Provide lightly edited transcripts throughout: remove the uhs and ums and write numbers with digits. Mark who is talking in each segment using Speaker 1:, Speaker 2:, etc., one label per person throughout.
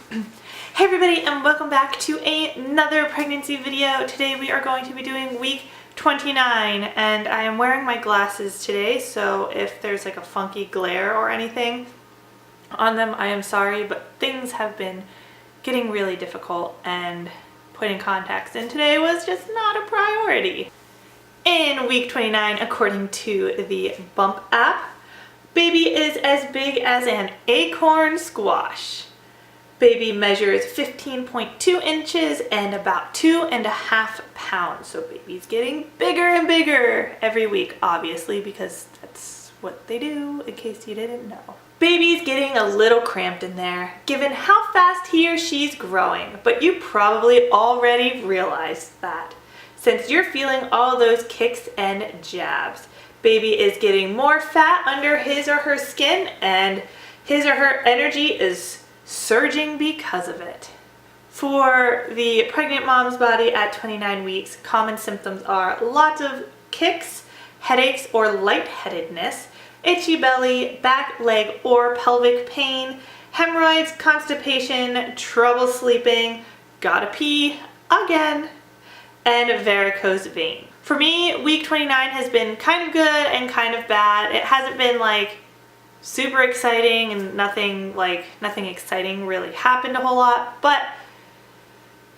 Speaker 1: Hey everybody, and welcome back to another pregnancy video. Today we are going to be doing week 29, and I am wearing my glasses today, so if there's like a funky glare or anything on them, I am sorry, but things have been getting really difficult and putting contacts in today was just not a priority. In week 29, according to the Bump app, baby is as big as an acorn squash. Baby measures 15.2 inches and about 2.5 pounds. So baby's getting bigger and bigger every week, obviously, because that's what they do, in case you didn't know. Baby's getting a little cramped in there, given how fast he or she's growing, but you probably already realized that, since you're feeling all those kicks and jabs. Baby is getting more fat under his or her skin, and his or her energy is surging because of it. For the pregnant mom's body at 29 weeks, common symptoms are lots of kicks, headaches or lightheadedness, itchy belly, back, leg, or pelvic pain, hemorrhoids, constipation, trouble sleeping, gotta pee again, and varicose vein. For me, week 29 has been kind of good and kind of bad. It hasn't been like super exciting, and nothing exciting really happened a whole lot, but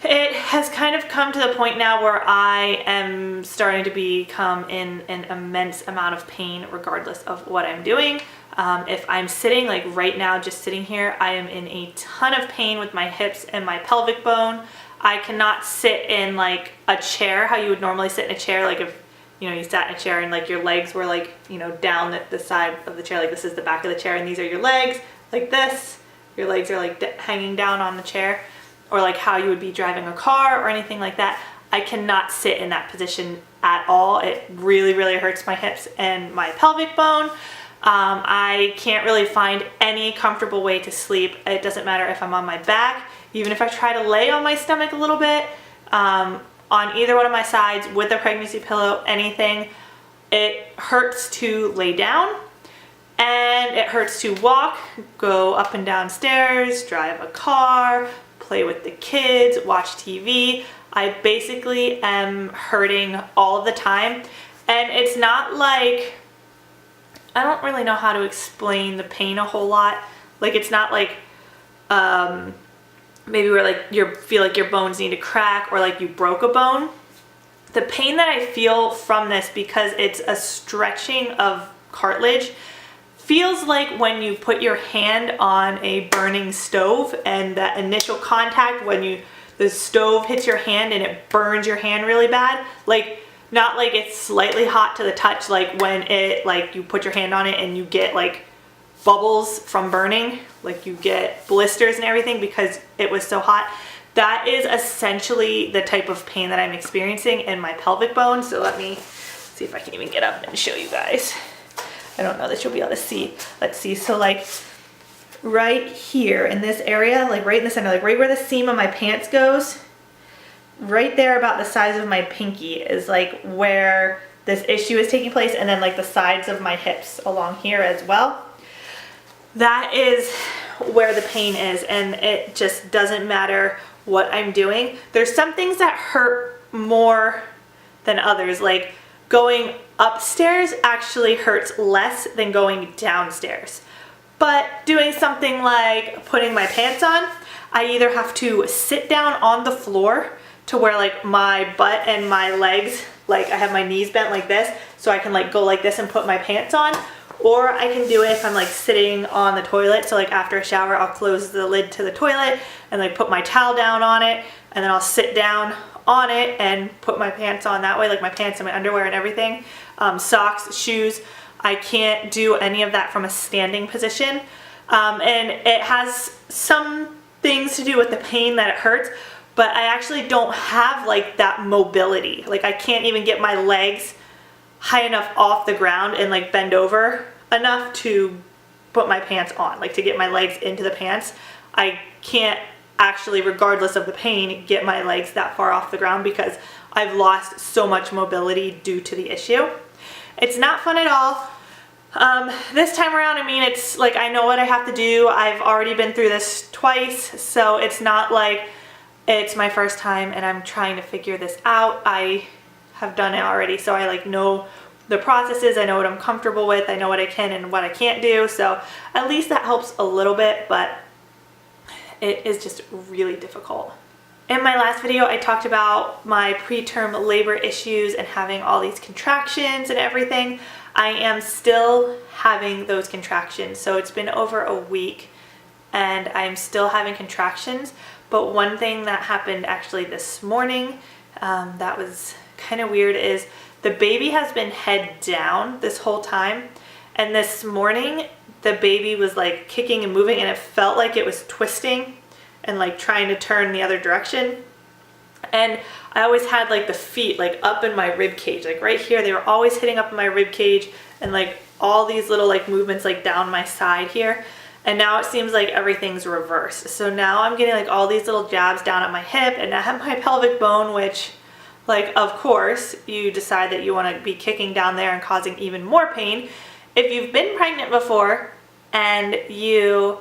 Speaker 1: it has kind of come to the point now where I am starting to become in an immense amount of pain regardless of what I'm doing. If I'm sitting, like right now, just sitting here, I am in a ton of pain with my hips and my pelvic bone. I cannot sit in like a chair, how you would normally sit in a chair, like if you sat in a chair and like your legs were like, down the side of the chair, like this is the back of the chair and these are your legs, like this. Your legs are like hanging down on the chair, or like how you would be driving a car or anything like that. I cannot sit in that position at all. It really, really hurts my hips and my pelvic bone. I can't really find any comfortable way to sleep. It doesn't matter if I'm on my back, even if I try to lay on my stomach a little bit, on either one of my sides with a pregnancy pillow, anything. It hurts to lay down, and it hurts to walk, go up and down stairs, drive a car, play with the kids, watch TV. I basically am hurting all of the time, and it's not like, I don't really know how to explain the pain a whole lot. Like it's not like, maybe where like you feel like your bones need to crack or like you broke a bone. The pain that I feel from this, because it's a stretching of cartilage, feels like when you put your hand on a burning stove and that initial contact when the stove hits your hand and it burns your hand really bad. Like not like it's slightly hot to the touch, like when it like you put your hand on it and you get like bubbles from burning, like you get blisters and everything because it was so hot. That is essentially the type of pain that I'm experiencing in my pelvic bone. So let me see if I can even get up and show you guys. I don't know that you'll be able to see. Let's see. So like right here in this area, like right in the center, like right where the seam of my pants goes, right there about the size of my pinky is like where this issue is taking place, and then like the sides of my hips along here as well. That is where the pain is, and it just doesn't matter what I'm doing. There's some things that hurt more than others, like going upstairs actually hurts less than going downstairs. But doing something like putting my pants on, I either have to sit down on the floor to where like my butt and my legs, like I have my knees bent like this, so I can like go like this and put my pants on. Or I can do it if I'm like sitting on the toilet. So like after a shower, I'll close the lid to the toilet and like put my towel down on it, and then I'll sit down on it and put my pants on that way, like my pants and my underwear and everything. Socks, shoes. I can't do any of that from a standing position. And it has some things to do with the pain that it hurts, but I actually don't have like that mobility. Like I can't even get my legs high enough off the ground and like bend over enough to put my pants on, like to get my legs into the pants. I can't actually, regardless of the pain, get my legs that far off the ground because I've lost so much mobility due to the issue. It's not fun at all. This time around, I mean, it's like I know what I have to do. I've already been through this twice, so it's not like it's my first time and I'm trying to figure this out. I have done it already, so I like know the processes. I know what I'm comfortable with. I know what I can and what I can't do, so at least that helps a little bit, but it is just really difficult. In my last video, I talked about my preterm labor issues and having all these contractions and everything. I am still having those contractions. So it's been over a week and I'm still having contractions. But one thing that happened actually this morning that was kind of weird is the baby has been head down this whole time. And this morning, the baby was like kicking and moving and it felt like it was twisting and like trying to turn the other direction. And I always had like the feet like up in my rib cage, like right here. They were always hitting up in my rib cage and like all these little like movements like down my side here. And now it seems like everything's reversed. So now I'm getting like all these little jabs down at my hip and I have my pelvic bone, which like, of course, you decide that you want to be kicking down there and causing even more pain. If you've been pregnant before and you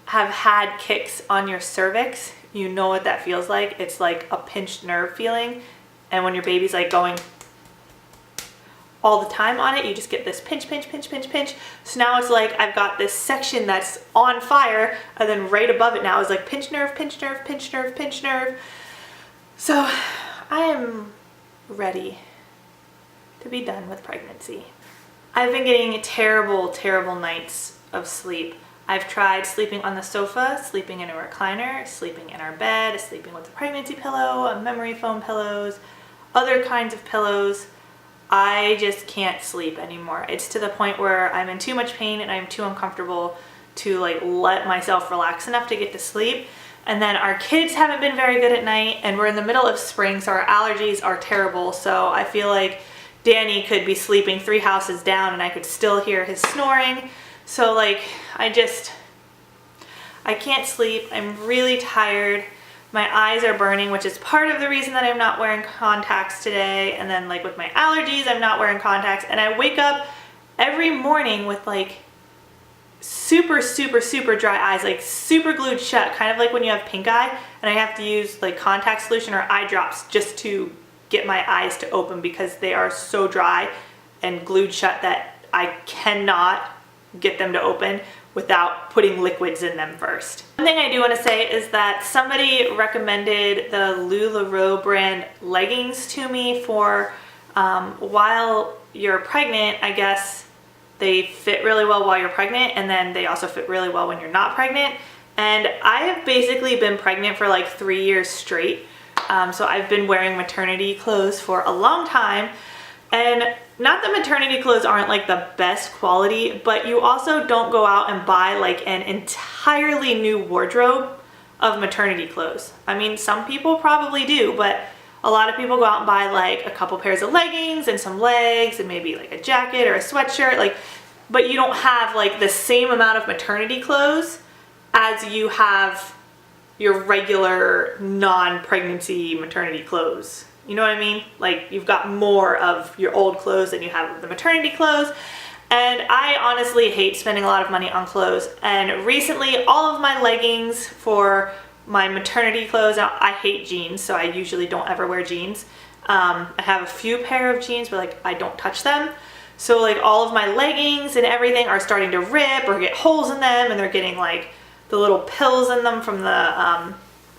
Speaker 1: have had kicks on your cervix, you know what that feels like. It's like a pinched nerve feeling. And when your baby's like going all the time on it, you just get this pinch, pinch, pinch, pinch, pinch. So now it's like I've got this section that's on fire and then right above it now is like pinch nerve, pinch nerve, pinch nerve, pinch nerve. So I am ready to be done with pregnancy. I've been getting terrible, terrible nights of sleep. I've tried sleeping on the sofa, sleeping in a recliner, sleeping in our bed, sleeping with a pregnancy pillow, a memory foam pillows, other kinds of pillows. I just can't sleep anymore. It's to the point where I'm in too much pain and I'm too uncomfortable to like let myself relax enough to get to sleep. And then our kids haven't been very good at night and we're in the middle of spring, so our allergies are terrible. So I feel like Danny could be sleeping 3 houses down and I could still hear his snoring. So like, I can't sleep. I'm really tired. My eyes are burning, which is part of the reason that I'm not wearing contacts today. And then like with my allergies, I'm not wearing contacts. And I wake up every morning with like super, super, super dry eyes, like super glued shut, kind of like when you have pink eye and I have to use like contact solution or eye drops just to get my eyes to open because they are so dry and glued shut that I cannot get them to open without putting liquids in them first. One thing I do want to say is that somebody recommended the Lularoe brand leggings to me for while you're pregnant. I guess they fit really well while you're pregnant and then they also fit really well when you're not pregnant. And I have basically been pregnant for like 3 years straight. So I've been wearing maternity clothes for a long time. And not that maternity clothes aren't like the best quality, but you also don't go out and buy like an entirely new wardrobe of maternity clothes. I mean, some people probably do, but a lot of people go out and buy like a couple pairs of leggings and some legs and maybe like a jacket or a sweatshirt, like, but you don't have like the same amount of maternity clothes as you have your regular non-pregnancy maternity clothes. You know what I mean? Like you've got more of your old clothes than you have of the maternity clothes. And I honestly hate spending a lot of money on clothes. And recently all of my leggings for my maternity clothes, now I hate jeans, so I usually don't ever wear jeans. I have a few pair of jeans, but like I don't touch them. So like all of my leggings and everything are starting to rip or get holes in them and they're getting like the little pills in them from the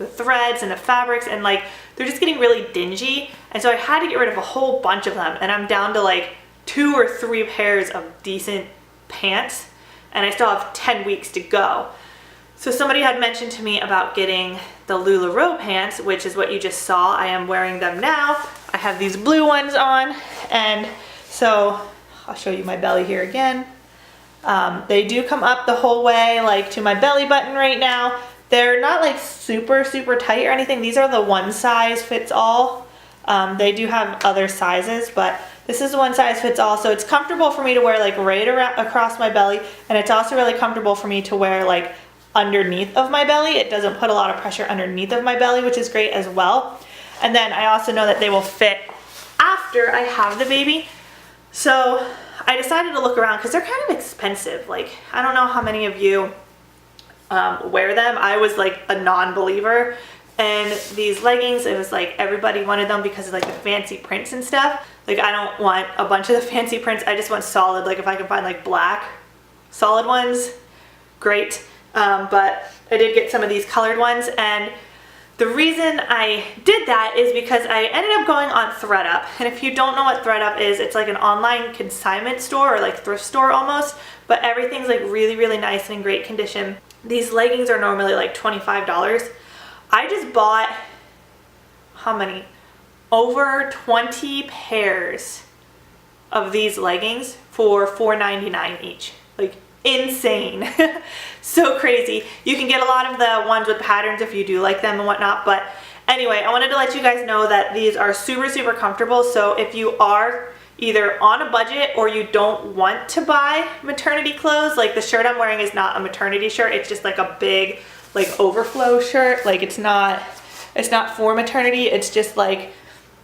Speaker 1: threads and the fabrics and like they're just getting really dingy. And so I had to get rid of a whole bunch of them and I'm down to like 2 or 3 pairs of decent pants and I still have 10 weeks to go. So somebody had mentioned to me about getting the Lularoe pants, which is what you just saw. I am wearing them now. I have these blue ones on and so I'll show you my belly here again. They do come up the whole way like to my belly button right now. They're not like super, super tight or anything. These are the one size fits all. They do have other sizes, but this is the one size fits all. So it's comfortable for me to wear like right around across my belly. And it's also really comfortable for me to wear like underneath of my belly. It doesn't put a lot of pressure underneath of my belly, which is great as well. And then I also know that they will fit after I have the baby. So I decided to look around because they're kind of expensive. Like, I don't know how many of you wear them. I was like a non-believer. And these leggings, it was like everybody wanted them because of like the fancy prints and stuff. Like, I don't want a bunch of the fancy prints. I just want solid. Like, if I can find like black solid ones, great. But I did get some of these colored ones, and the reason I did that is because I ended up going on ThredUp. And if you don't know what ThredUp is, it's like an online consignment store or like thrift store almost, but everything's like really, really nice and in great condition. These leggings are normally like $25. I just bought, how many? Over 20 pairs of these leggings for $4.99 each. Like, insane. So crazy. You can get a lot of the ones with patterns if you do like them and whatnot, but anyway, I wanted to let you guys know that these are super, super comfortable. So if you are either on a budget or you don't want to buy maternity clothes, like the shirt I'm wearing is not a maternity shirt, it's just like a big like overflow shirt. Like, it's not for maternity, it's just like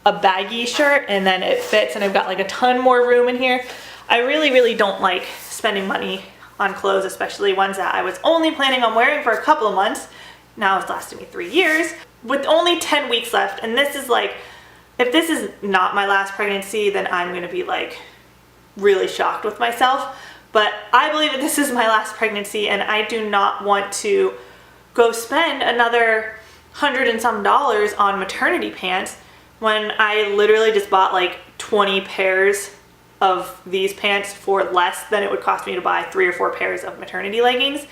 Speaker 1: a baggy shirt, and then it fits, and I've got like a ton more room in here. I really, really don't like spending money on clothes, especially ones that I was only planning on wearing for a couple of months. Now it's lasted me 3 years with only 10 weeks left. And this is like, if this is not my last pregnancy, then I'm gonna be like really shocked with myself. But I believe that this is my last pregnancy, and I do not want to go spend another $100 and some on maternity pants when I literally just bought like 20 pairs of these pants for less than it would cost me to buy 3 or 4 pairs of maternity leggings.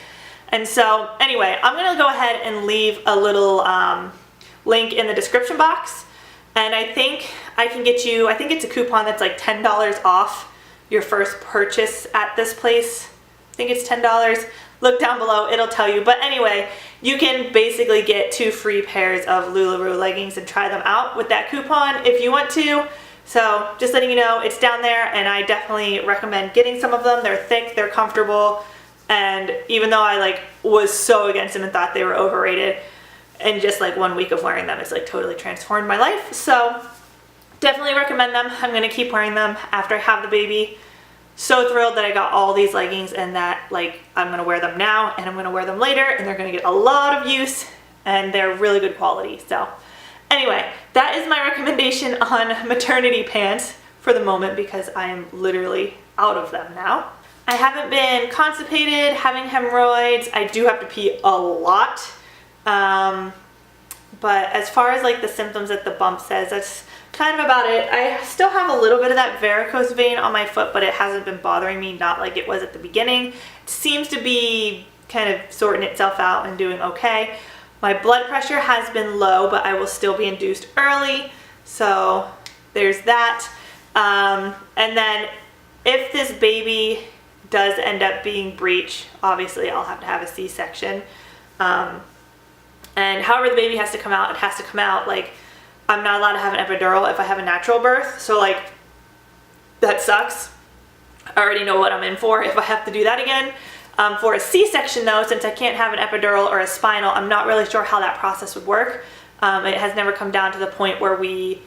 Speaker 1: And so anyway, I'm gonna go ahead and leave a little link in the description box, and I think I can get you, I think it's a coupon that's like $10 off your first purchase at this place. I think it's $10. Look down below, it'll tell you. But anyway, you can basically get 2 free pairs of Lularoe leggings and try them out with that coupon if you want to. So just letting you know, it's down there, and I definitely recommend getting some of them. They're thick, they're comfortable, and even though I like was so against them and thought they were overrated, in just like 1 week of wearing them, it's like totally transformed my life. So definitely recommend them. I'm gonna keep wearing them after I have the baby. So thrilled that I got all these leggings, and that like I'm gonna wear them now and I'm gonna wear them later, and they're gonna get a lot of use, and they're really good quality. So anyway, that is my recommendation on maternity pants for the moment, because I am literally out of them now. I haven't been constipated, having hemorrhoids. I do have to pee a lot. But as far as like the symptoms that the bump says, that's kind of about it. I still have a little bit of that varicose vein on my foot, but it hasn't been bothering me, not like it was at the beginning. It seems to be kind of sorting itself out and doing okay. My blood pressure has been low, but I will still be induced early. So there's that. And then if this baby does end up being breech, obviously I'll have to have a C-section. And however the baby has to come out, it has to come out. Like, I'm not allowed to have an epidural if I have a natural birth. So like, that sucks. I already know what I'm in for if I have to do that again. For a C-section though, since I can't have an epidural or a spinal, I'm not really sure how that process would work. It has never come down to the point where we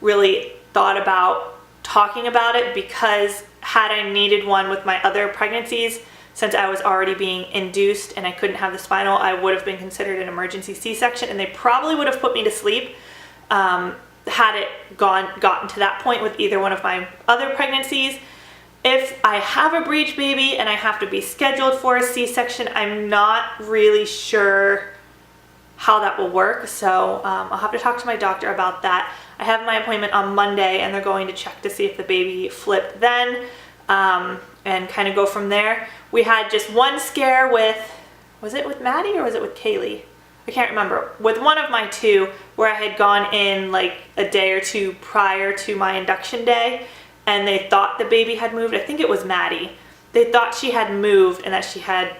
Speaker 1: really thought about talking about it, because had I needed one with my other pregnancies, since I was already being induced and I couldn't have the spinal, I would have been considered an emergency C-section, and they probably would have put me to sleep had it gotten to that point with either one of my other pregnancies. If I have a breech baby and I have to be scheduled for a C-section, I'm not really sure how that will work. So I'll have to talk to my doctor about that. I have my appointment on Monday, and they're going to check to see if the baby flipped then, and kind of go from there. We had just one scare with, was it with Maddie or was it with Kaylee? I can't remember. With one of my 2, where I had gone in like a day or 2 prior to my induction day, and they thought the baby had moved. I think it was Maddie. They thought she had moved and that she had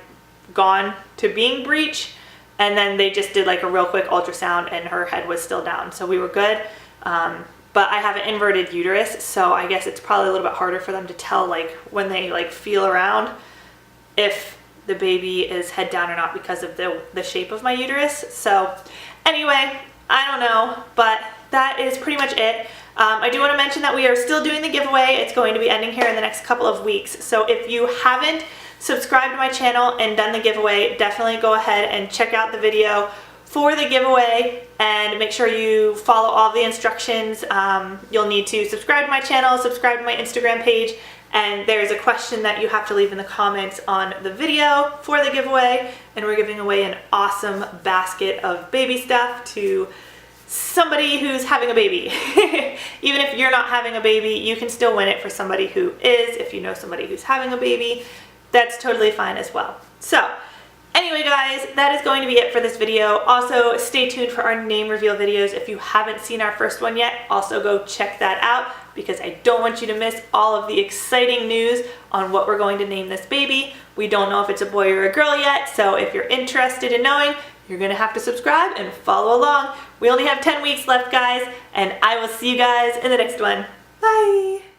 Speaker 1: gone to being breech, and then they just did like a real quick ultrasound and her head was still down, so we were good. But I have an inverted uterus, so I guess it's probably a little bit harder for them to tell, like when they like feel around, if the baby is head down or not, because of the shape of my uterus. So anyway, I don't know, but that is pretty much it. I do want to mention that we are still doing the giveaway. It's going to be ending here in the next couple of weeks. So if you haven't subscribed to my channel and done the giveaway, definitely go ahead and check out the video for the giveaway and make sure you follow all the instructions. You'll need to subscribe to my channel, subscribe to my Instagram page, and there's a question that you have to leave in the comments on the video for the giveaway, and we're giving away an awesome basket of baby stuff to somebody who's having a baby. Even if you're not having a baby, you can still win it for somebody who is. If you know somebody who's having a baby, that's totally fine as well. So anyway guys, that is going to be it for this video. Also, stay tuned for our name reveal videos. If you haven't seen our first one yet, also go check that out, because I don't want you to miss all of the exciting news on what we're going to name this baby. We don't know if it's a boy or a girl yet, so if you're interested in knowing, you're gonna have to subscribe and follow along. We only have 10 weeks left, guys, and I will see you guys in the next one. Bye!